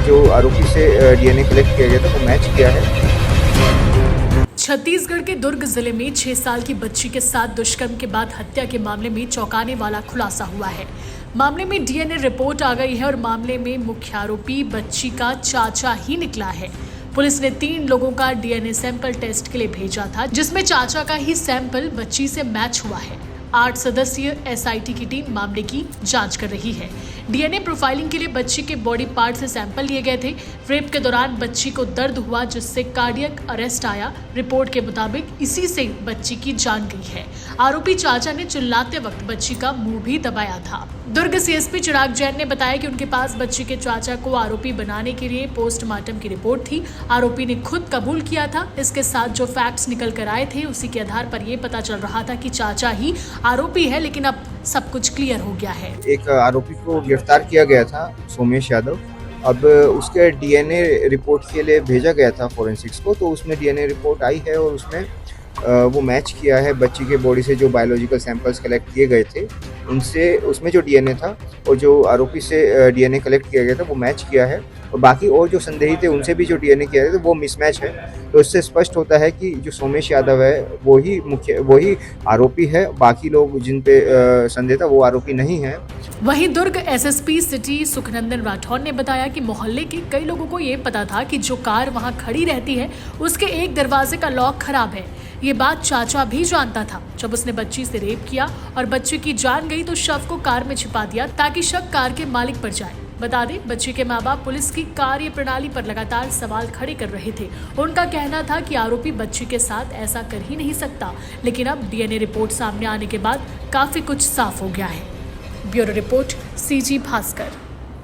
जो आरोपी से डीएनए कलेक्ट किया गया था वो मैच किया है। छत्तीसगढ़ के दुर्ग जिले में 6 साल की बच्ची के साथ दुष्कर्म के बाद हत्या के मामले में चौंकाने वाला खुलासा हुआ है। मामले में डीएनए रिपोर्ट आ गई है और मामले में मुख्य आरोपी बच्ची का चाचा ही निकला है। पुलिस ने 3 लोगों का डीएनए सैंपल टेस्ट के लिए भेजा था, जिसमें चाचा का ही सैंपल बच्ची से मैच हुआ है। 8 सदस्यीय एसआईटी की टीम मामले की जांच कर रही है। डीएनए प्रोफाइलिंग के लिए बच्ची के बॉडी पार्ट से सैंपल लिए गए थे। रेप के दौरान बच्ची को दर्द हुआ, जिससे कार्डियक अरेस्ट आया। रिपोर्ट के मुताबिक इसी से बच्ची की जान गई है। आरोपी चाचा ने चिल्लाते वक्त बच्ची का मुंह भी दबाया था। दुर्ग सीएसपी चिराग जैन ने बताया कि उनके पास बच्ची के चाचा को आरोपी बनाने के लिए पोस्टमार्टम की रिपोर्ट थी। आरोपी ने खुद कबूल किया था। इसके साथ जो फैक्ट्स निकल कर आए थे, उसी के आधार पर यह पता चल रहा था कि चाचा ही आरोपी है, लेकिन अब सब कुछ क्लियर हो गया है। एक आरोपी को गिरफ्तार किया गया था, सोमेश यादव। अब उसके डीएनए रिपोर्ट के लिए भेजा गया था फोरेंसिक्स को, तो उसमें डीएनए रिपोर्ट आई है और उसमें वो मैच किया है बच्ची के बॉडी से जो बायोलॉजिकल सैंपल्स कलेक्ट किए गए थे उनसे, उसमें जो डीएनए था और जो आरोपी से डीएनए कलेक्ट किया गया था वो मैच किया है। और बाकी और जो संदेही थे उनसे भी जो डीएनए किया गया था वो मिसमैच है। तो इससे स्पष्ट होता है कि जो सोमेश यादव है वही आरोपी है। बाकी लोग जिन पे संदेह था वो आरोपी नहीं है। वहीं दुर्ग एसएसपी सिटी सुखनंदन राठौर ने बताया कि मोहल्ले के कई लोगों को ये पता था कि जो कार वहां खड़ी रहती है उसके एक दरवाजे का लॉक खराब है। ये बात चाचा भी जानता था। जब उसने बच्ची से रेप किया और बच्ची की जान गई तो शव को कार में छिपा दिया ताकि शक कार के मालिक पर जाए। बता दें, बच्ची के माँ बाप पुलिस की कार्य प्रणाली पर लगातार सवाल खड़े कर रहे थे। उनका कहना था कि आरोपी बच्ची के साथ ऐसा कर ही नहीं सकता, लेकिन अब डीएनए रिपोर्ट सामने आने के बाद काफी कुछ साफ हो गया है। Bureau report, CG Bhaskar.